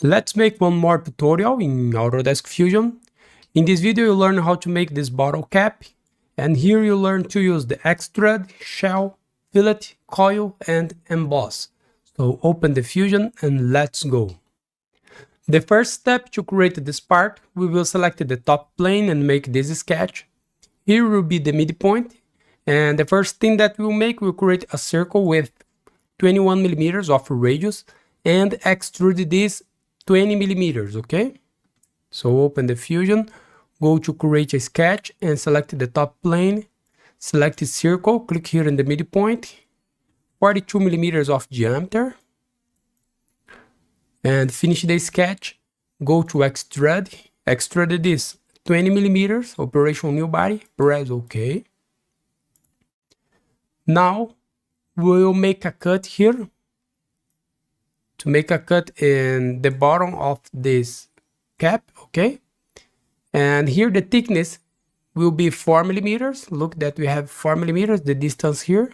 Let's make one more tutorial in Autodesk Fusion. In this video you'll learn how to make this bottle cap, and here you'll learn to use the extrude, shell, fillet, coil and emboss. So open the Fusion and let's go. The first step to create this part, we will select the top plane and make this sketch. Here will be the midpoint, and the first thing that we'll make, we'll create a circle with 21 millimeters of radius and extrude this 20 millimeters, okay? So open the Fusion, go to create a sketch and select the top plane, select the circle, click here in the midpoint, 42 millimeters of diameter, and finish the sketch. Go to extrude this 20 millimeters, operation new body, press OK. Now we'll make a cut here. To make a cut in the bottom of this cap, okay? And here the thickness will be 4 millimeters. Look that we have 4 millimeters, the distance here,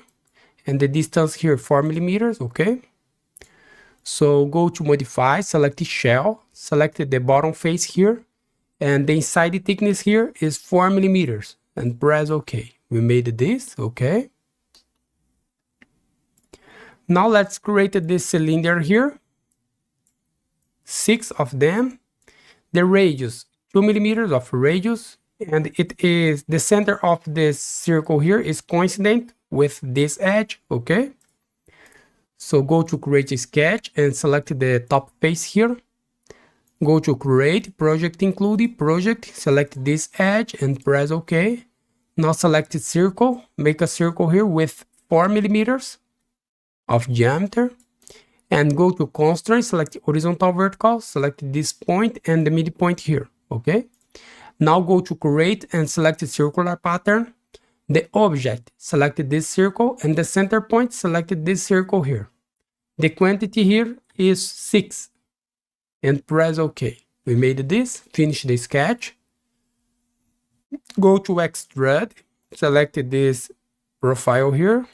and the distance here 4 millimeters, okay? So go to modify, select the shell, select the bottom face here, and the inside thickness here is 4 millimeters, and press OK. We made this, okay? Now let's create this cylinder here, 6 of them, the radius 2 millimeters of radius, and it is the center of this circle here is coincident with this edge, okay? So go to create a sketch and select the top face here. Go to create, project include, project, select this edge and press OK. Now select the circle, make a circle here with 4 millimeters of diameter. And go to constraint, select horizontal vertical, select this point and the midpoint here, okay? Now go to create and select the circular pattern. The object, select this circle, and the center point, select this circle here. The quantity here is 6, and press OK. We made this, finish the sketch. Go to extrude, select this profile here.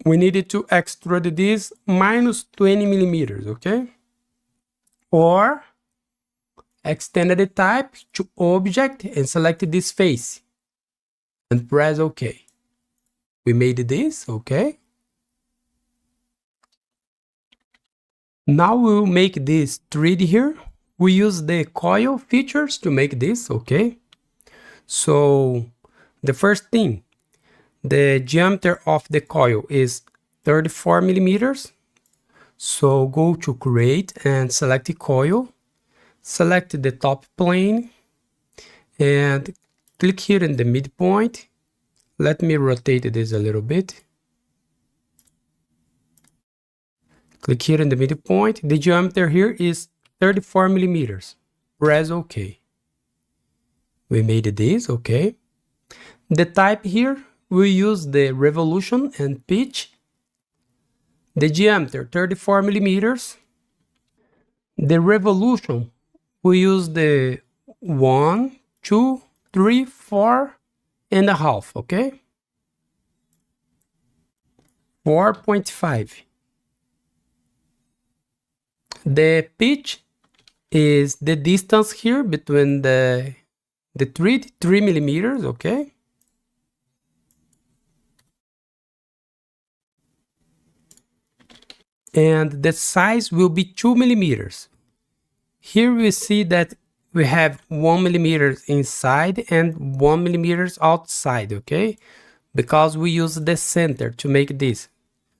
We needed to extrude this minus 20 millimeters, okay? Or extend the type to object and select this face and press OK. We made this, okay? Now we'll make this 3D here. We use the coil features to make this, okay? So the first thing, the diameter of the coil is 34 millimeters. So go to create and select the coil. Select the top plane and click here in the midpoint. Let me rotate this a little bit. Click here in the midpoint. The diameter here is 34 millimeters. Press OK. We made this, okay? The type here, we use the revolution and pitch. The diameter, 34 millimeters. The revolution, we use the 1, 2, 3, 4 and a half, okay? 4.5. The pitch is the distance here between the 3 millimeters, okay? And the size will be 2 millimeters. Here we see that we have 1 millimeter inside and 1 millimeter outside, okay? Because we use the center to make this.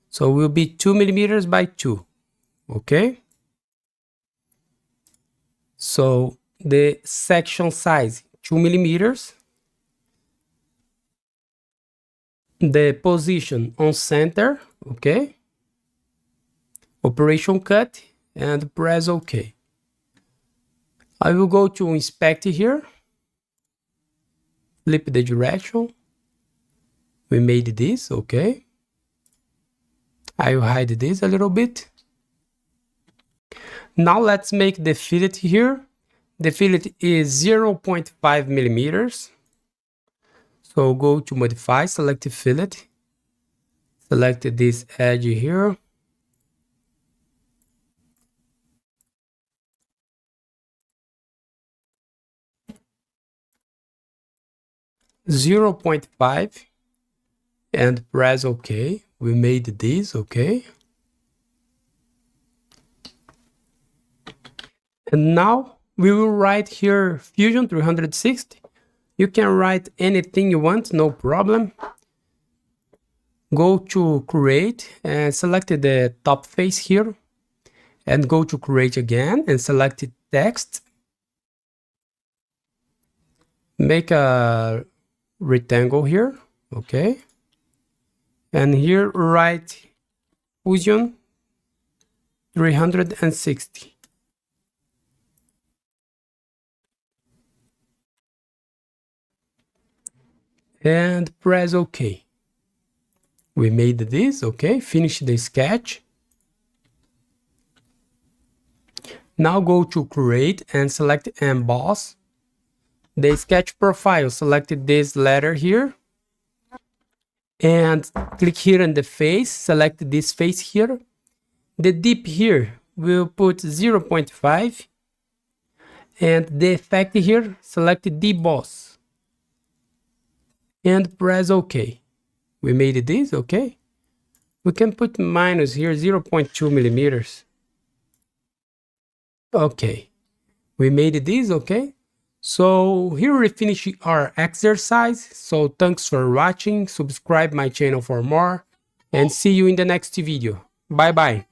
So it will be 2 millimeters by 2, okay? So the section size, 2 millimeters. The position on center, okay? Operation cut and press OK. I will go to inspect here. Flip the direction. We made this, okay? I will hide this a little bit. Now let's make the fillet here. The fillet is 0.5 millimeters. So go to modify, select the fillet. Select this edge here. 0.5 and press OK. We made this, okay. And now we will write here Fusion 360. You can write anything you want, no problem. Go to create and select the top face here and go to create again and select text. Make a rectangle here, okay. And here write Fusion 360. And press OK. We made this, okay. Finish the sketch. Now go to create and select emboss. The sketch profile, select this letter here. And click here on the face, select this face here. The dip here, we'll put 0.5. And the effect here, select deboss. And press OK. We made this, okay. We can put minus here, 0.2 millimeters. Okay. We made this, okay. So here we finish our exercise. So thanks for watching. Subscribe my channel for more and see you in the next video. Bye bye.